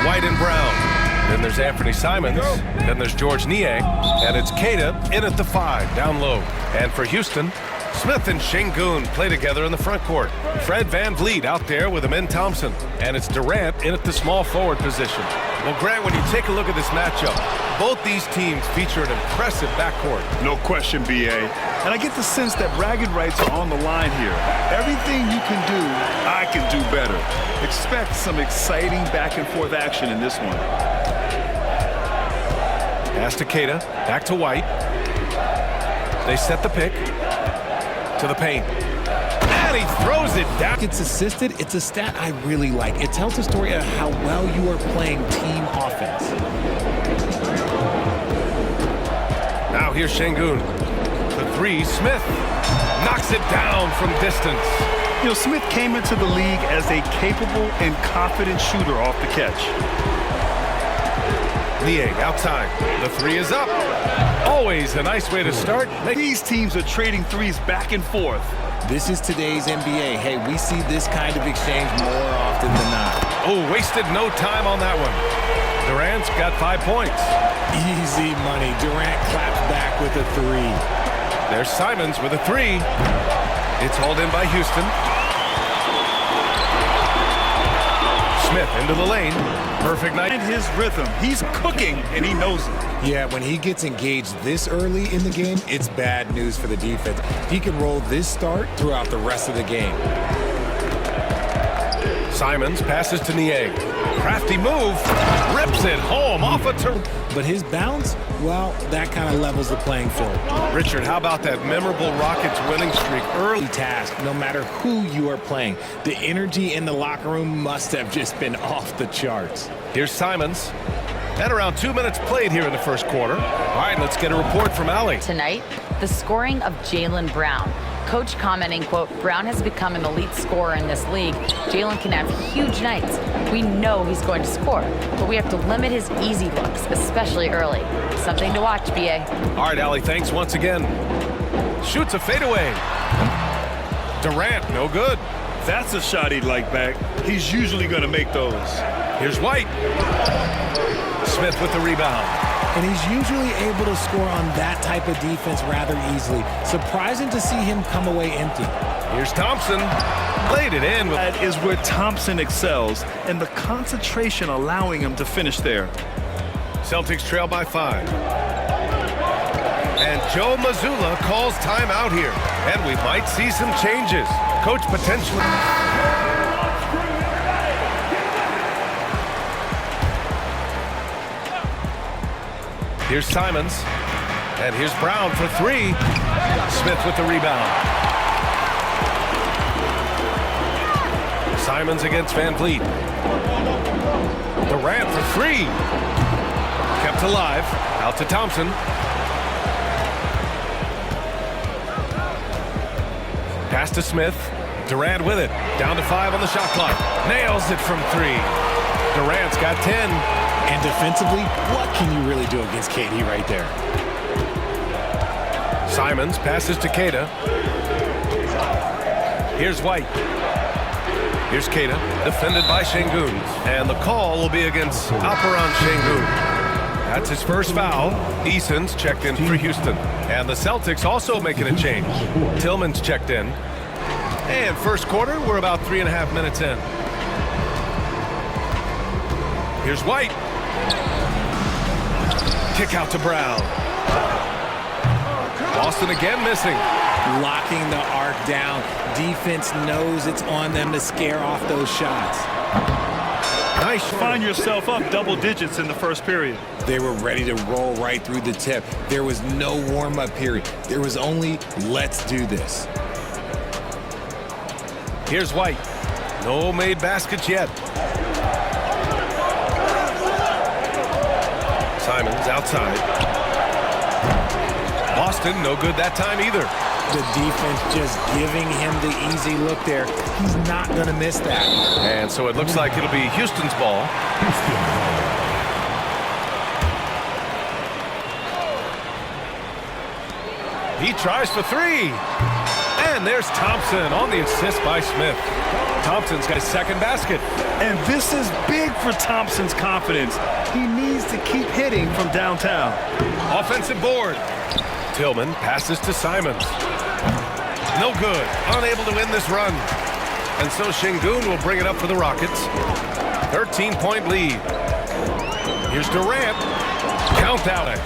White and Brown. Then there's Anthony Simons. Then there's George Niang. And it's Keita in at the 5, down low. And for Houston, Smith and Şengün play together in the front court. Fred VanVleet out there with Amin Thompson. And it's Durant in at the small forward position. Well, Grant, when you take a look at this matchup, both these teams feature an impressive backcourt. No question, B.A. And I get the sense that bragging rights are on the line here. Everything you can do, I can do better. Expect some exciting back-and-forth action in this one. Pass to Keita, back to White. They set the pick to the paint. And he throws it down. It's assisted. It's a stat I really like. It tells the story of how well you are playing team offense. Now here's Şengün. The 3, Smith knocks it down from distance. You know, Smith came into the league as a capable and confident shooter off the catch. Niang outside. The 3 is up. Always a nice way to start. These teams are trading threes back and forth. This is today's NBA. Hey, we see this kind of exchange more often than not. Oh, wasted no time on that one. Durant's got 5 points. Easy money. Durant claps back with a 3. There's Simons with a 3. It's hauled in by Houston. Smith into the lane. Perfect night. And his rhythm. He's cooking, and he knows it. Yeah, when he gets engaged this early in the game, it's bad news for the defense. He can roll this start throughout the rest of the game. Simons passes to Niang. Crafty move. Rips it home off a turn. But his bounce, well, that kind of levels the playing field. Richard, how about that memorable Rockets winning streak early? Task, no matter who you are playing. The energy in the locker room must have just been off the charts. Here's Simons. And around 2 minutes played here in the first quarter. All right, let's get a report from Allie. Tonight, the scoring of Jaylen Brown. Coach commenting, quote, Brown has become an elite scorer in this league. Jaylen can have huge nights. We know he's going to score, but we have to limit his easy looks, especially early. Something to watch, B.A. All right, Allie, thanks once again. Shoots a fadeaway. Durant, no good. That's a shot he'd like back. He's usually going to make those. Here's White. Smith with the rebound. And he's usually able to score on that type of defense rather easily. Surprising to see him come away empty. Here's Thompson. Laid it in. That is where Thompson excels, and the concentration allowing him to finish there. Celtics trail by 5. And Joe Mazzulla calls timeout here. And we might see some changes. Coach potentially... Here's Simons. And here's Brown for 3. Smith with the rebound. Simons against VanVleet. Durant for 3. Kept alive. Out to Thompson. Pass to Smith. Durant with it. Down to 5 on the shot clock. Nails it from 3. Durant's got 10. And defensively, what can you really do against KD right there? Simons passes to Keita. Here's White. Here's Keita, defended by Şengün. And the call will be against Alperen Şengün. That's his first foul. Eason's checked in for Houston. And the Celtics also making a change. Tillman's checked in. And first quarter, we're about 3.5 minutes in. Here's White. Kick out to Brown. Boston again missing. Locking the arc down. Defense knows it's on them to scare off those shots. Nice. Find yourself up double digits in the first period. They were ready to roll right through the tip. There was no warm-up period. There was only, let's do this. Here's White. No made baskets yet. Simons outside. Boston, no good that time either. The defense just giving him the easy look there. He's not going to miss that. And so it looks like it'll be Houston's ball. He tries for 3. And there's Thompson on the assist by Smith. Thompson's got his second basket. And this is big for Thompson's confidence. He needs to keep hitting from downtown. Offensive board. Tillman passes to Simons. No good. Unable to win this run. And so Şengün will bring it up for the Rockets. 13-point lead. Here's Durant. Count out.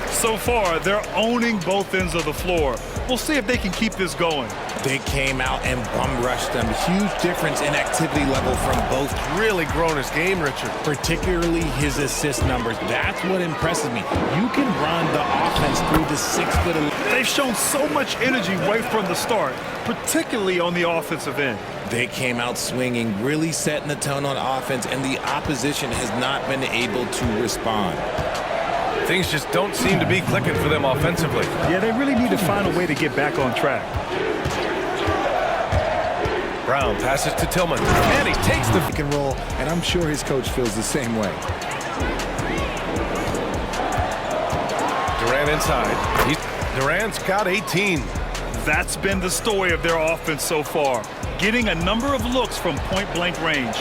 So far, they're owning both ends of the floor. We'll see if they can keep this going. They came out and bum rushed them. Huge difference in activity level from both. Really grown his game, Richard. Particularly his assist numbers. That's what impresses me. You can run the offense through the 6'11". They've shown so much energy right from the start, particularly on the offensive end. They came out swinging, really setting the tone on offense, and the opposition has not been able to respond. Things just don't seem to be clicking for them offensively. Yeah, they really need to find a way to get back on track. Brown passes to Tillman, and he takes the pick and roll, and I'm sure his coach feels the same way. Durant inside. Durant's got 18. That's been the story of their offense so far, getting a number of looks from point-blank range.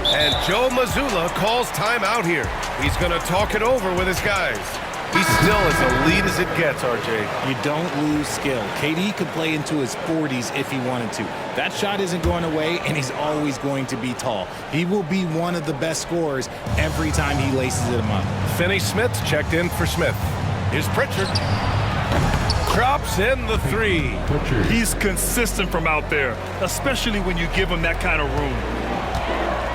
And Joe Mazzulla calls timeout here. He's going to talk it over with his guys. He's still as elite as it gets, RJ. You don't lose skill. KD could play into his 40s if he wanted to. That shot isn't going away, and he's always going to be tall. He will be one of the best scorers every time he laces them up. Finney-Smith's checked in for Smith. Here's Pritchard. Drops in the three. He's consistent from out there, especially when you give him that kind of room.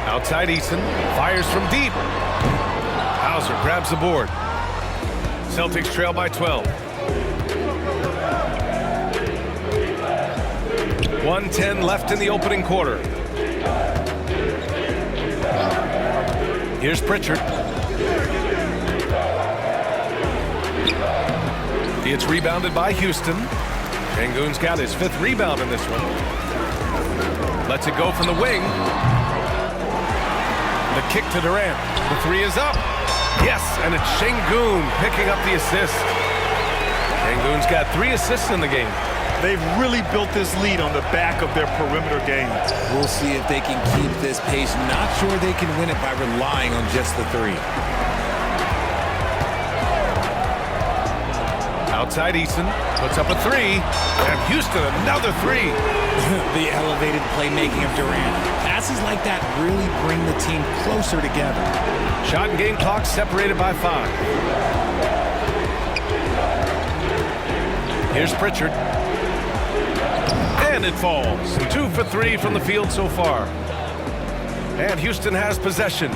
Outside Eason, fires from deep. Hauser grabs the board. Celtics trail by 12. 1:10 left in the opening quarter. Here's Pritchard. It's rebounded by Houston. Şengün's got his 5th rebound in this one. Lets it go from the wing. The kick to Durant. The three is up. Yes, and it's Şengün picking up the assist. Şengün's got 3 assists in the game. They've really built this lead on the back of their perimeter game. We'll see if they can keep this pace. Not sure they can win it by relying on just the 3. Outside Eason puts up a 3, and Houston another 3. The elevated playmaking of Durant. Passes like that really bring the team closer together. Shot and game clock separated by 5. Here's Pritchard. And it falls. 2 for 3 from the field so far. And Houston has possession.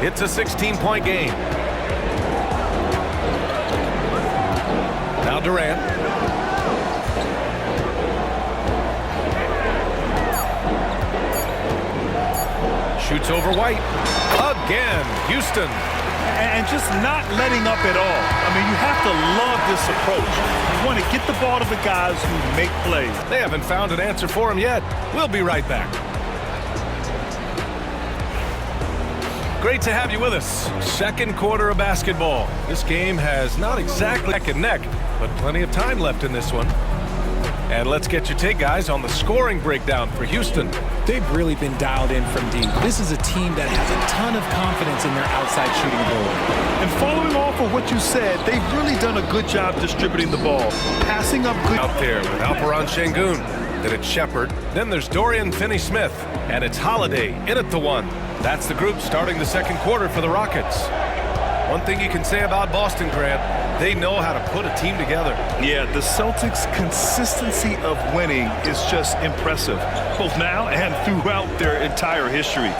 It's a 16-point game. Now Durant. Shoots over White. Again, Houston. And just not letting up at all. I mean, you have to love this approach. You want to get the ball to the guys who make plays. They haven't found an answer for him yet. We'll be right back. Great to have you with us. Second quarter of basketball. This game has not exactly neck and neck, but plenty of time left in this one. And let's get your take, guys, on the scoring breakdown for Houston. They've really been dialed in from deep. This is a team that has a ton of confidence in their outside shooting ability. And following off of what you said, they've really done a good job distributing the ball. Passing up good. Out there with Alperen Şengün. Then it's Shepard. Then there's Dorian Finney-Smith. And it's Holiday in at the 1. That's the group starting the second quarter for the Rockets. One thing you can say about Boston, Grant, they know how to put a team together. Yeah, the Celtics' consistency of winning is just impressive, both now and throughout their entire history.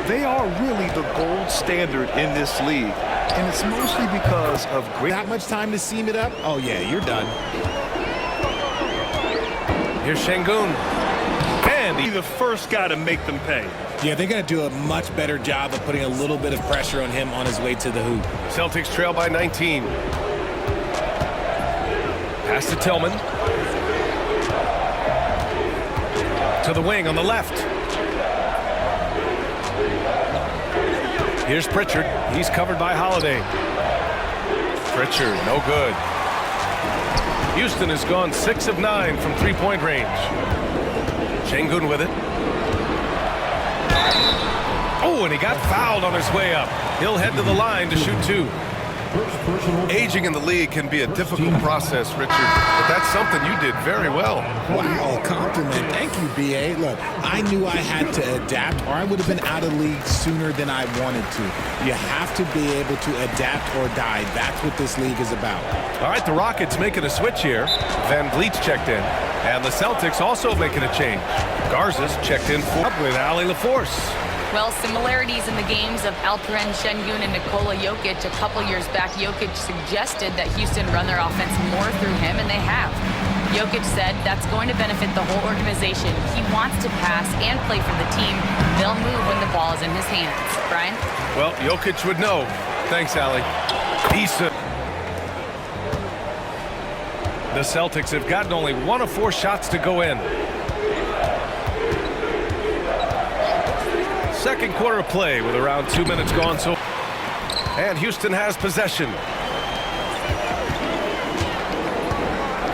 They are really the gold standard in this league, and it's mostly because of great... That much time to seam it up? Oh, yeah, you're done. Here's Şengün. And He's the first guy to make them pay. Yeah, they're going to do a much better job of putting a little bit of pressure on him on his way to the hoop. Celtics trail by 19. Pass to Tillman. To the wing on the left. Here's Pritchard. He's covered by Holiday. Pritchard, no good. Houston has gone 6 of 9 from three-point range. Şengün with it. Oh, and he got fouled on his way up. He'll head to the line to shoot 2. Aging in the league can be a difficult process, Richard, but that's something you did very well. Wow, compliment. Thank you, B.A. Look, I knew I had to adapt or I would have been out of league sooner than I wanted to. You have to be able to adapt or die. That's what this league is about. All right, the Rockets making a switch here. Van Vliet's checked in. And the Celtics also making a change. Garza's checked in with Ali LaForce. Well, similarities in the games of Alperen Şengün and Nikola Jokic. A couple years back, Jokic suggested that Houston run their offense more through him, and they have. Jokic said that's going to benefit the whole organization. He wants to pass and play for the team. They'll move when the ball is in his hands. Brian? Well, Jokic would know. Thanks, Ali. Issa. The Celtics have gotten only 1 of 4 shots to go in. Second quarter of play with around 2 minutes gone. And Houston has possession.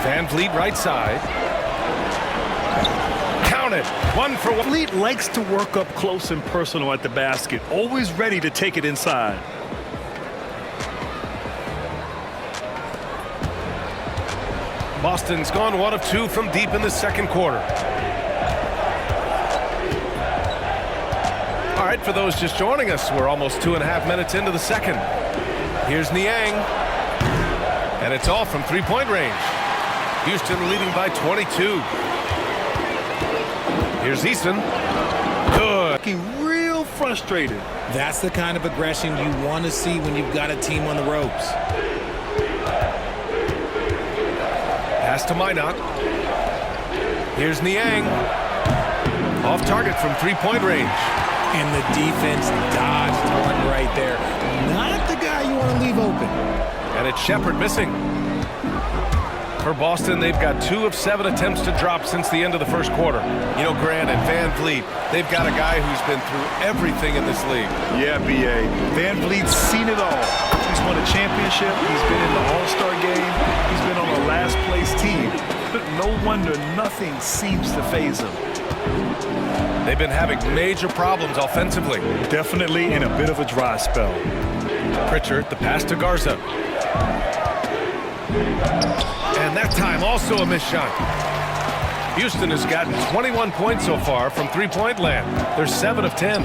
Van Vliet right side. Count it. 1 for 1. Vliet likes to work up close and personal at the basket, always ready to take it inside. Boston's gone 1 of 2 from deep in the second quarter. All right, for those just joining us, we're almost 2.5 minutes into the second. Here's Niang. And it's all from three-point range. Houston leading by 22. Here's Eason. Good. Looking real frustrated. That's the kind of aggression you want to see when you've got a team on the ropes. Pass to Minot. Here's Niang. Off target from three-point range. And the defense dodged one right there. Not the guy you want to leave open. And it's Shepherd missing. For Boston, they've got 2 of 7 attempts to drop since the end of the first quarter. You know, Grant and Van Vliet, they've got a guy who's been through everything in this league. Yeah, B.A. Van Vliet's seen it all. He's won a championship. He's been in the All-Star game. He's been on a last-place team. But no wonder nothing seems to faze him. They've been having major problems offensively. Definitely in a bit of a dry spell. Pritchard, the pass to Garza. And that time also a missed shot. Houston has gotten 21 points so far from three-point land. They're 7 of 10.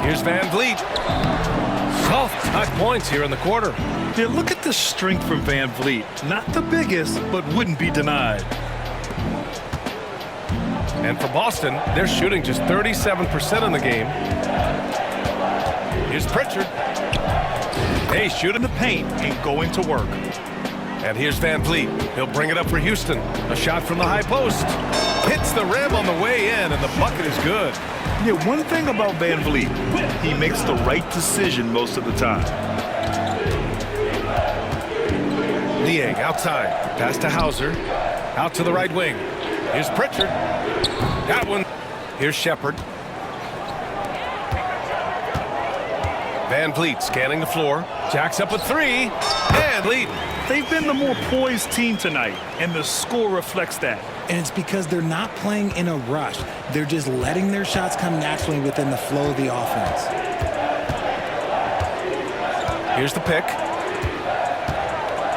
Here's Van Vliet. Soft touch points here in the quarter. Yeah, look at the strength from Van Vliet. Not the biggest, but wouldn't be denied. And for Boston, they're shooting just 37% in the game. Here's Pritchard. Hey, shooting the paint and going to work. And here's Van Vliet. He'll bring it up for Houston. A shot from the high post. Hits the rim on the way in, and the bucket is good. Yeah, one thing about Van Vliet, he makes the right decision most of the time. Niang outside. Pass to Hauser. Out to the right wing. Here's Pritchard. That one. Here's Shepherd. Van Vliet scanning the floor. Jacks up a 3. And lead. They've been the more poised team tonight, and the score reflects that. And it's because they're not playing in a rush. They're just letting their shots come naturally within the flow of the offense. Here's the pick.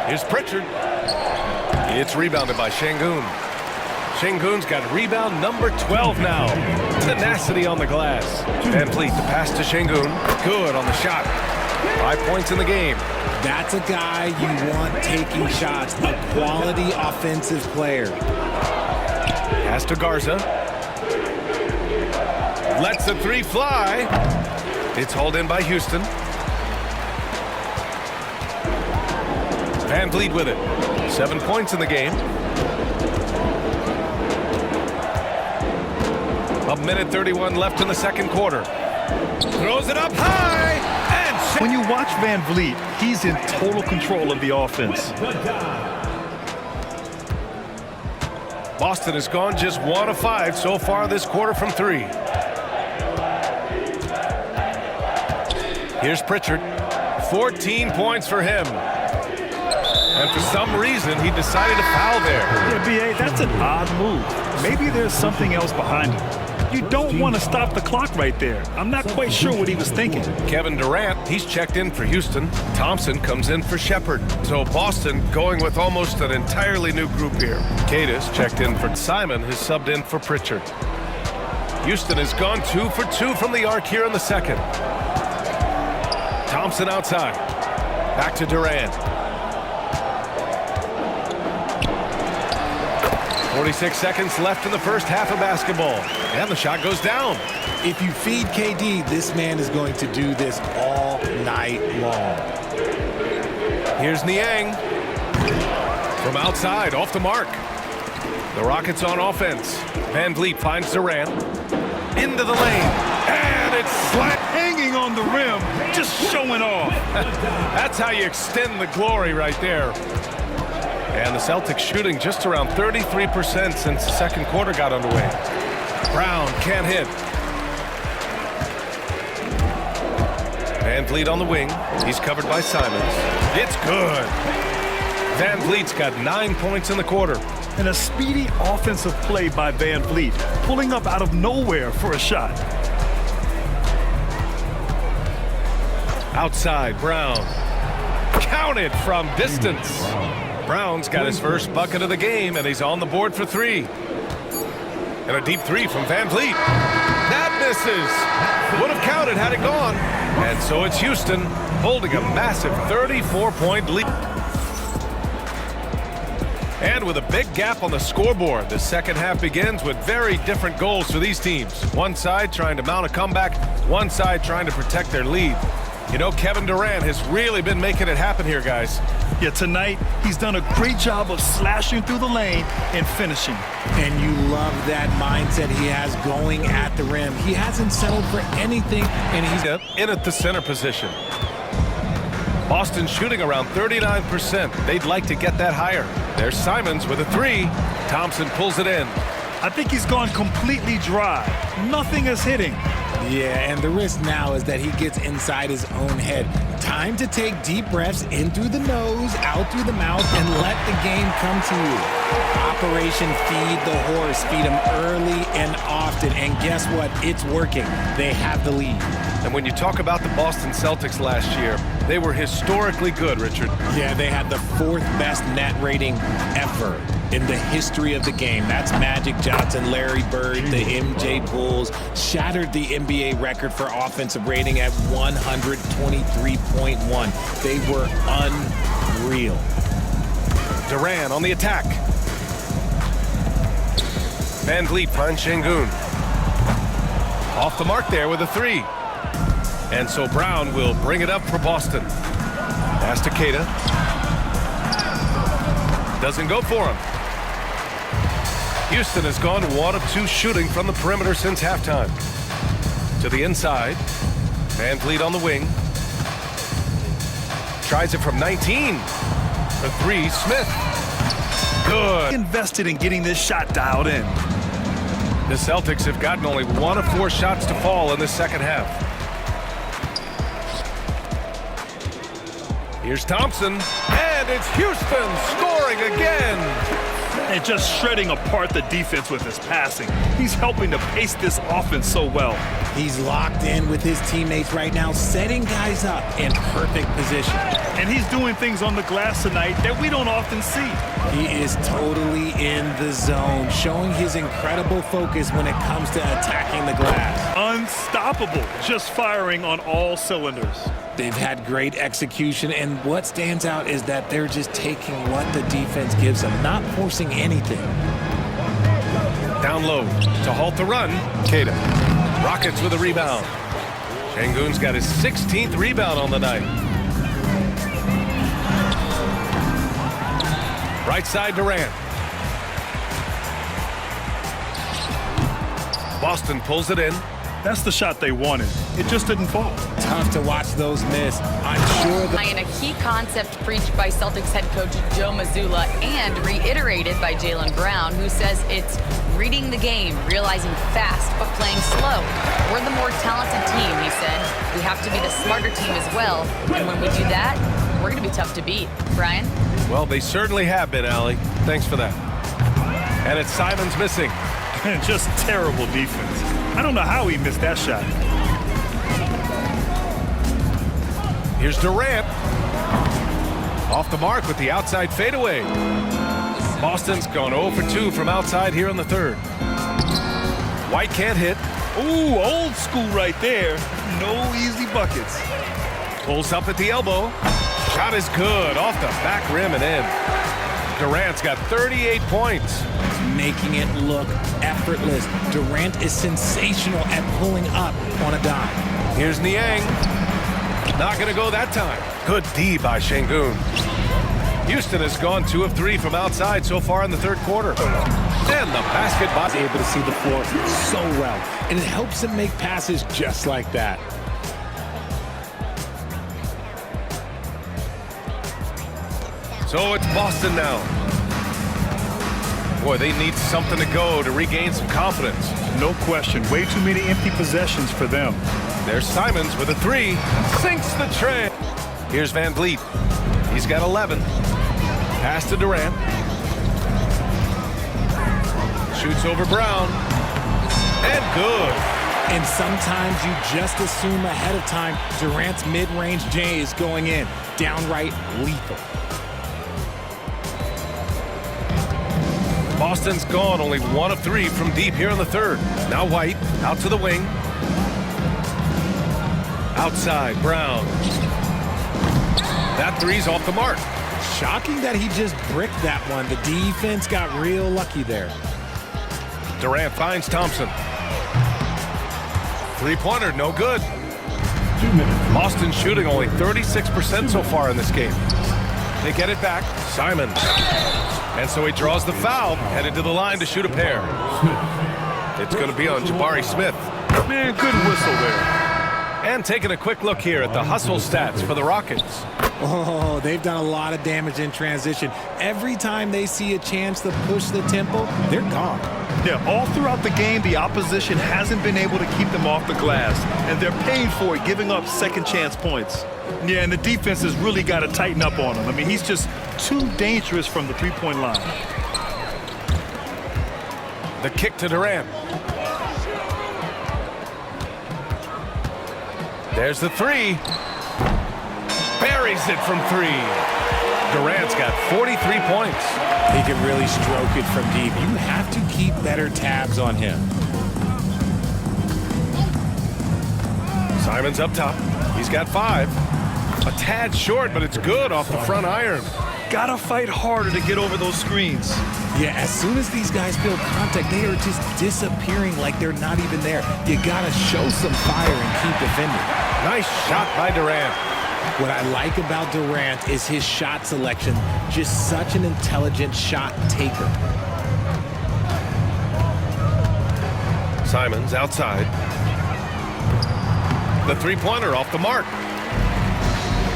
Here's Pritchard. It's rebounded by Şengün. Şengün's got rebound number 12 now. Tenacity on the glass. Van Vliet, the pass to Şengün. Good on the shot. 5 points in the game. That's a guy you want taking shots, a quality offensive player. Pass to Garza. Lets the 3 fly. It's hauled in by Houston. Van Vliet with it. 7 points in the game. A minute 31 left in the second quarter. Throws it up high. And when you watch Van Vliet, he's in total control of the offense. Boston has gone just 1 of 5 so far this quarter from 3. Here's Pritchard. 14 points for him. And for some reason, he decided to foul there. Yeah, B.A., that's an odd move. Maybe there's something else behind it. You don't want to stop the clock right there. I'm not quite sure what he was thinking. Kevin Durant, he's checked in for Houston. Thompson comes in for Shepherd. So Boston going with almost an entirely new group here. Cadis checked in for Simon, who's subbed in for Pritchard. Houston has gone 2 for 2 from the arc here in the second. Thompson outside. Back to Durant. 46 seconds left in the first half of basketball. And the shot goes down. If you feed KD, this man is going to do this all night long. Here's Niang. From outside, off the mark. The Rockets on offense. Van Vliet finds Durant. Into the lane. And it's slat Hanging on the rim, just showing off. That's how you extend the glory right there. And the Celtics shooting just around 33% since the second quarter got underway. Brown can't hit. Van Vliet on the wing. He's covered by Simons. It's good. Van Vliet's got 9 points in the quarter. And a speedy offensive play by Van Vliet, pulling up out of nowhere for a shot. Outside, Brown. Counted from distance. Brown's got his first bucket of the game, and he's on the board for 3. And a deep 3 from Van Vliet. That misses. Would have counted had it gone. And so it's Houston holding a massive 34-point lead. And with a big gap on the scoreboard, the second half begins with very different goals for these teams. One side trying to mount a comeback, one side trying to protect their lead. You know, Kevin Durant has really been making it happen here, guys. Yeah, tonight, he's done a great job of slashing through the lane and finishing. And you love that mindset he has going at the rim. He hasn't settled for anything, and he's in at the center position. Boston shooting around 39%. They'd like to get that higher. There's Simons with a 3. Thompson pulls it in. I think he's gone completely dry. Nothing is hitting. Yeah, and the risk now is that he gets inside his own head. Time to take deep breaths in through the nose, out through the mouth, and let the game come to you. Operation Feed the Horse. Feed him early and often. And guess what? It's working. They have the lead. And when you talk about the Boston Celtics last year, they were historically good, Richard. Yeah, they had the 4th best net rating ever in the history of the game. That's Magic Johnson, Larry Bird, the MJ Bulls. Shattered the NBA record for offensive rating at 123.1. They were unreal. Durant on the attack. Van Vliet finds Şengün. Off the mark there with a 3. And so Brown will bring it up for Boston. Pass to Keita. Doesn't go for him. Houston has gone 1 of 2 shooting from the perimeter since halftime. To the inside. Van Vliet on the wing. Tries it from 19. The 3, Smith. Good. Invested in getting this shot dialed in. The Celtics have gotten only 1 of 4 shots to fall in the second half. Here's Thompson, and it's Houston scoring again. And just shredding apart the defense with his passing. He's helping to pace this offense so well. He's locked in with his teammates right now, setting guys up in perfect position. And he's doing things on the glass tonight that we don't often see. He is totally in the zone, showing his incredible focus when it comes to attacking the glass. Unstoppable, just firing on all cylinders. They've had great execution, and what stands out is that they're just taking what the defense gives them, not forcing anything. Down low to halt the run. Keita. Rockets with a rebound. Şengün's got his 16th rebound on the night. Right side Durant. Boston pulls it in. That's the shot they wanted. It just didn't fall. Tough to watch those miss. I'm sure In a key concept preached by Celtics head coach Joe Mazzulla and reiterated by Jaylen Brown, who says it's reading the game, realizing fast but playing slow. We're the more talented team, he said. We have to be the smarter team as well. And when we do that, we're going to be tough to beat. Brian? Well, they certainly have been, Allie. Thanks for that. And it's Simons missing. Just terrible defense. I don't know how he missed that shot. Here's Durant. Off the mark with the outside fadeaway. Boston's gone 0 for 2 from outside here in the third. White can't hit. Ooh, old school right there. No easy buckets. Pulls up at the elbow. Shot is good. Off the back rim and in. Durant's got 38 points. Making it look effortless. Durant is sensational at pulling up on a dime. Here's Niang. Not going to go that time. Good D by Şengün. Houston has gone 2 of 3 from outside so far in the third quarter. And the basket by... He's able to see the floor so well, and it helps him make passes just like that. So it's Boston now. Boy, they need something to go to regain some confidence. No question. Way too many empty possessions for them. There's Simons with a 3. Sinks the tray. Here's Van Vliet. He's got 11. Pass to Durant. Shoots over Brown. And good. And sometimes you just assume ahead of time Durant's mid-range J is going in. Downright lethal. Boston's gone only 1 of 3 from deep here in the third. Now White out to the wing. Outside, Brown. That 3's off the mark. Shocking that he just bricked that one. The defense got real lucky there. Durant finds Thompson. Three-pointer, no good. 2 minutes. Boston shooting only 36% so far in this game. They get it back. Simons. And so he draws the foul, headed to the line to shoot a pair. It's going to be on Jabari Smith. Man, good whistle there. And taking a quick look here at the hustle stats for the Rockets. Oh, they've done a lot of damage in transition. Every time they see a chance to push the tempo, they're gone. Yeah, all throughout the game, the opposition hasn't been able to keep them off the glass, and they're paying for it, giving up second chance points. Yeah, and the defense has really got to tighten up on him. I mean, he's just too dangerous from the three-point line. The kick to Durant. There's the 3. Buries it from 3. Durant's got 43 points. He can really stroke it from deep. You have to keep better tabs on him. Simons up top. He's got 5. A tad short, but it's good off the front iron. Gotta fight harder to get over those screens. Yeah, as soon as these guys feel contact, they are just disappearing like they're not even there. You gotta show some fire and keep defending. Nice shot by Durant. What I like about Durant is his shot selection. Just such an intelligent shot taker. Simons outside. The three-pointer off the mark.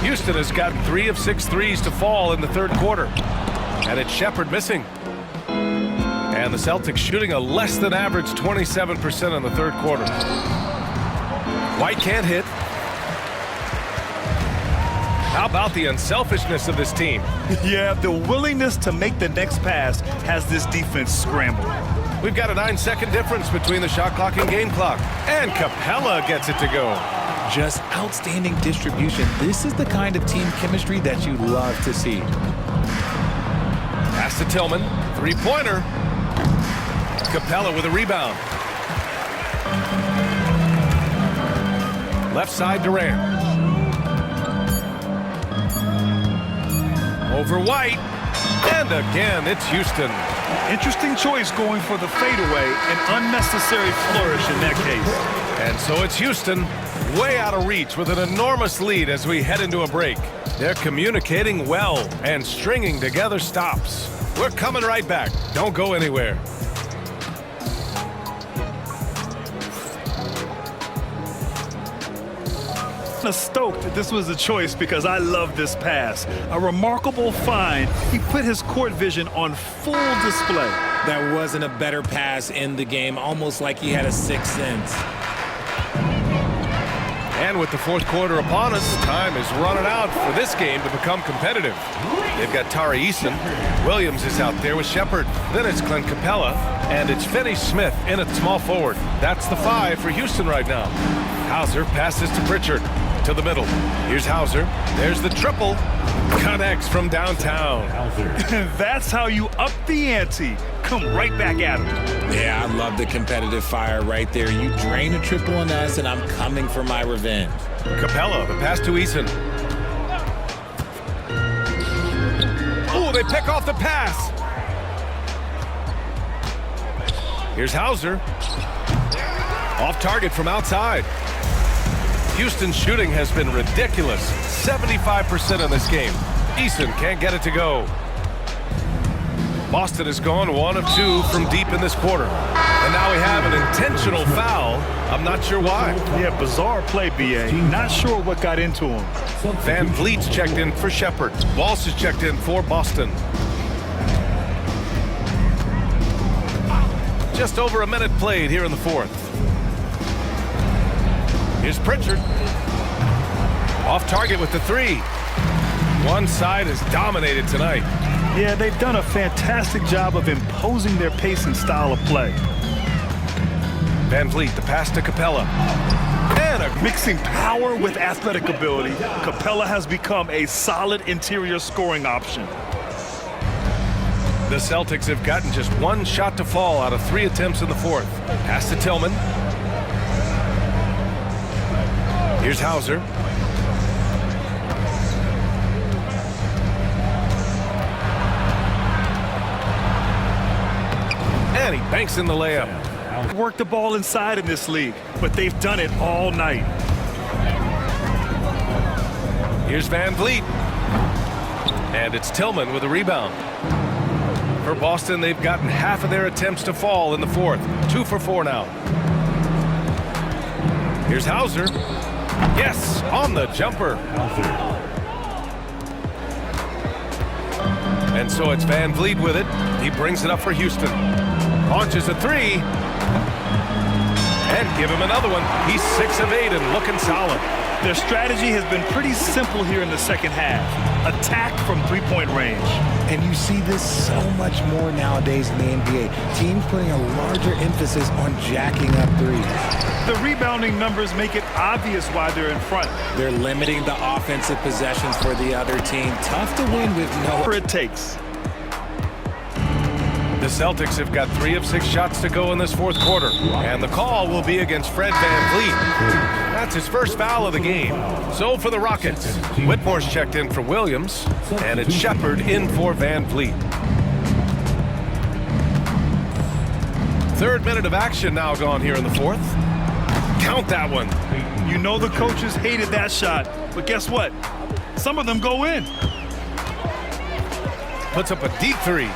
Houston has gotten 3 of 6 threes to fall in the third quarter. And it's Shepherd missing. And the Celtics shooting a less than average 27% in the third quarter. White can't hit. How about the unselfishness of this team? Yeah, the willingness to make the next pass has this defense scrambled. We've got a 9-second difference between the shot clock and game clock. And Capella gets it to go. Just outstanding distribution. This is the kind of team chemistry that you love to see. Pass to Tillman. Three-pointer. Capella with a rebound. Left side Durant. Over White. And again, it's Houston. Interesting choice going for the fadeaway. An unnecessary flourish in that case. And so it's Houston, way out of reach with an enormous lead as we head into a break. They're communicating well and stringing together stops. We're coming right back. Don't go anywhere. Stoked that this was a choice because I love this pass. A remarkable find. He put his court vision on full display. That wasn't a better pass in the game, almost like he had a sixth sense. And with the fourth quarter upon us, time is running out for this game to become competitive. They've got Tari Eason. Williams is out there with Shepard. Then it's Clint Capella. And it's Finney Smith in at small forward. That's the 5 for Houston right now. Hauser passes to Pritchard. To the middle. Here's Hauser. There's the triple. Connects from downtown. That's how you up the ante. Come right back at him. Yeah, I love the competitive fire right there. You drain a triple on us, and I'm coming for my revenge. Capella, the pass to Eason. Oh, they pick off the pass. Here's Hauser. Off target from outside. Houston's shooting has been ridiculous. 75% in this game. Eason can't get it to go. Boston has gone 1 of 2 from deep in this quarter. And now we have an intentional foul. I'm not sure why. Yeah, bizarre play, B.A. Not sure what got into him. Van Vliet's checked in for Shepard. Walsh is checked in for Boston. Just over a minute played here in the fourth. Here's Pritchard. Off target with the 3. One side is dominated tonight. Yeah, they've done a fantastic job of imposing their pace and style of play. Van Vliet, the pass to Capella. And Mixing power with athletic ability, Capella has become a solid interior scoring option. the Celtics have gotten just 1 shot to fall out of 3 attempts in the fourth. Pass to Tillman. Here's Hauser. And he banks in the layup. Work the ball inside in this league, but they've done it all night. Here's Van Vliet. And it's Tillman with a rebound. For Boston, they've gotten half of their attempts to fall in the fourth. 2 for 4 now. Here's Hauser. Yes, on the jumper. And so it's Van Vliet with it. He brings it up for Houston. Launches a 3. And give him another one. He's 6 of 8 and looking solid. Their strategy has been pretty simple here in the second half. Attack from three-point range. And you see this so much more nowadays in the NBA. Teams putting a larger emphasis on jacking up threes. The rebounding numbers make it obvious why they're in front. They're limiting the offensive possessions for the other team. Tough to win with no... Whatever it takes. The Celtics have got 3 of 6 shots to go in this fourth quarter. And the call will be against Fred Van Vliet. That's his first foul of the game. So for the Rockets, Whitmore's checked in for Williams. And it's Shepard in for Van Vliet. 3rd minute of action now gone here in the fourth. Count that one. You know the coaches hated that shot, but guess what? Some of them go in. Puts up a deep 3.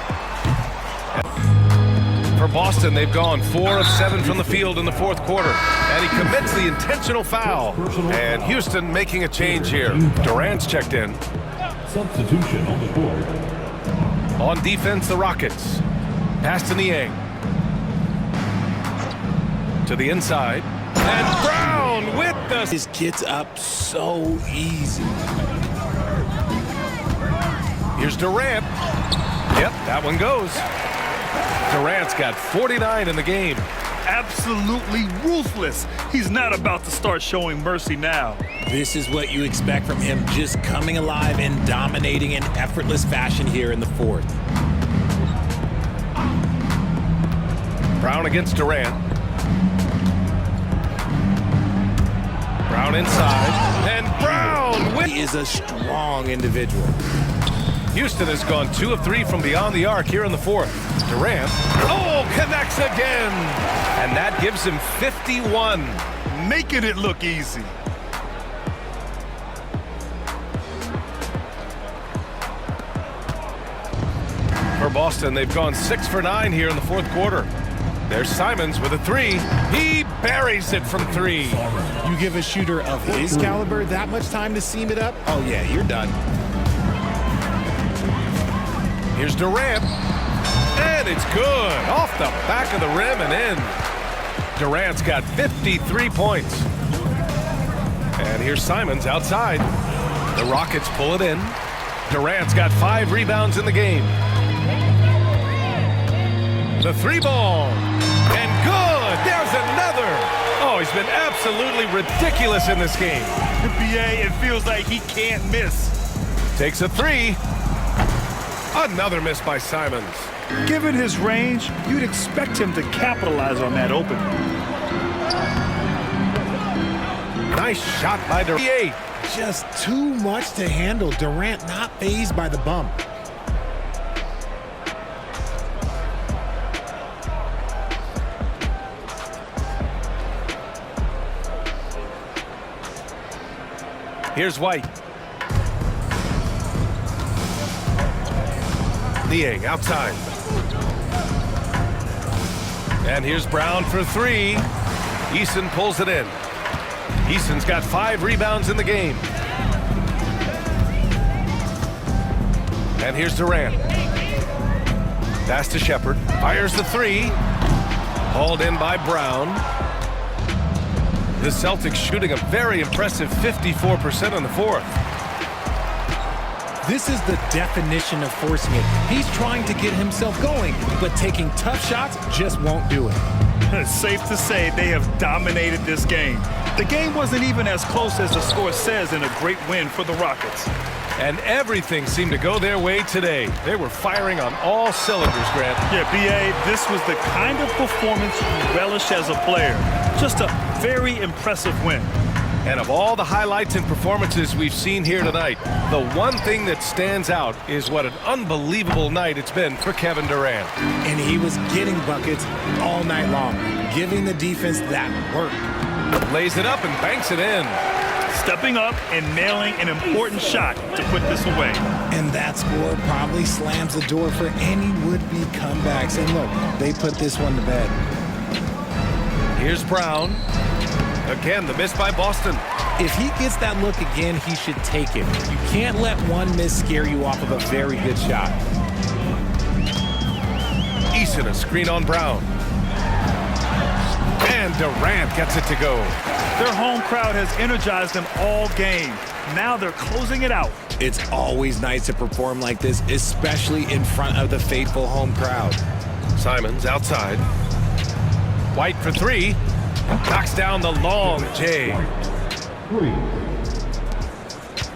For Boston, they've gone 4 of 7 from the field in the fourth quarter. And he commits the intentional foul. And Houston making a change here. Durant's checked in. Substitution on the board. On defense, the Rockets. Pass to Niang. To the inside. And Brown with the... This gets up so easy. Here's Durant. Yep, that one goes. Durant's got 49 in the game. Absolutely ruthless. He's not about to start showing mercy now. This is what you expect from him, just coming alive and dominating in effortless fashion here in the fourth. Brown against Durant. Brown inside. And Brown with... He is a strong individual. Houston has gone 2 of 3 from beyond the arc here in the fourth. Durant, connects again. And that gives him 51. Making it look easy. For Boston, they've gone 6 for 9 here in the fourth quarter. There's Simons with a 3. He buries it from 3. You give a shooter of his caliber that much time to seam it up? Oh, yeah, you're done. Here's Durant. And it's good. Off the back of the rim and in. Durant's got 53 points. here's Simons outside. The Rockets pull it in. Durant's got 5 rebounds in the game. The 3-ball. And good! There's another! Oh, he's been absolutely ridiculous in this game. BA, it feels like he can't miss. Takes a 3. Another miss by Simons. Given his range, you'd expect him to capitalize on that open. Nice shot by Durant. Just too much to handle. Durant not fazed by the bump. Here's White. Niang outside. And here's Brown for 3. Eason pulls it in. Eason's got 5 rebounds in the game. And here's Durant. Pass to Shepard. Fires the 3. Hauled in by Brown. The Celtics shooting a very impressive 54% on the 4th. This is the definition of forcing it. He's trying to get himself going, but taking tough shots just won't do it. It's safe to say they have dominated this game. The game wasn't even as close as the score says in a great win for the Rockets. And everything seemed to go their way today. They were firing on all cylinders, Grant. Yeah, BA, this was the kind of performance you relish as a player. Just a very impressive win. And of all the highlights and performances we've seen here tonight, the one thing that stands out is what an unbelievable night it's been for Kevin Durant. And he was getting buckets all night long, giving the defense that work. Lays it up and banks it in. Stepping up and nailing an important shot to put this away. And that score probably slams the door for any would-be comebacks. And look, they put this one to bed. Here's Brown. Again, the miss by Boston. If he gets that look again, he should take it. You can't let one miss scare you off of a very good shot. Eason, a screen on Brown. And Durant gets it to go. Their home crowd has energized them all game. Now they're closing it out. It's always nice to perform like this, especially in front of the faithful home crowd. Simons outside. White for 3. Knocks down the long J.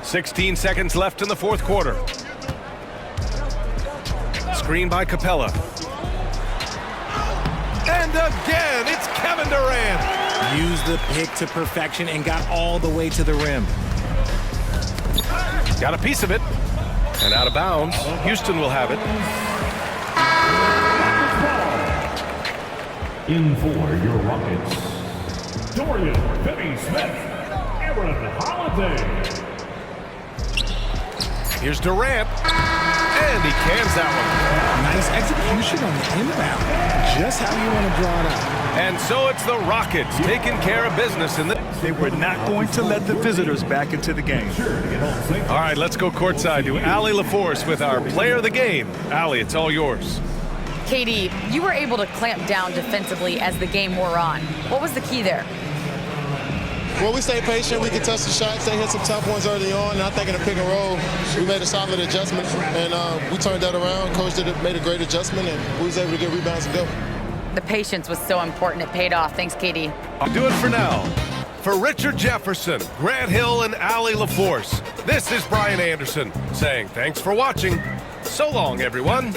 16 seconds left in the 4th quarter. Screen by Capella. And again, it's Kevin Durant. Used the pick to perfection and got all the way to the rim. Got a piece of it. And out of bounds. Houston will have it. In for your Rockets, Dorian Finney-Smith, Aaron Holiday. Here's Durant. And he cans that one. Nice execution on the inbound. Just how you want to draw it up. And so it's the Rockets taking care of business in the... They were not going to let the visitors back into the game. All right, let's go courtside to Allie LaForce with our player of the game. Allie, it's all yours. KD, you were able to clamp down defensively as the game wore on. What was the key there? Well, we stayed patient. We could touch the shots. They hit some tough ones early on. And I think in the pick and roll, we made a solid adjustment. And we turned that around. Coach made a great adjustment, and we was able to get rebounds and go. The patience was so important. It paid off. Thanks, KD. I'll do it for now. For Richard Jefferson, Grant Hill, and Allie LaForce, this is Brian Anderson saying thanks for watching. So long, everyone.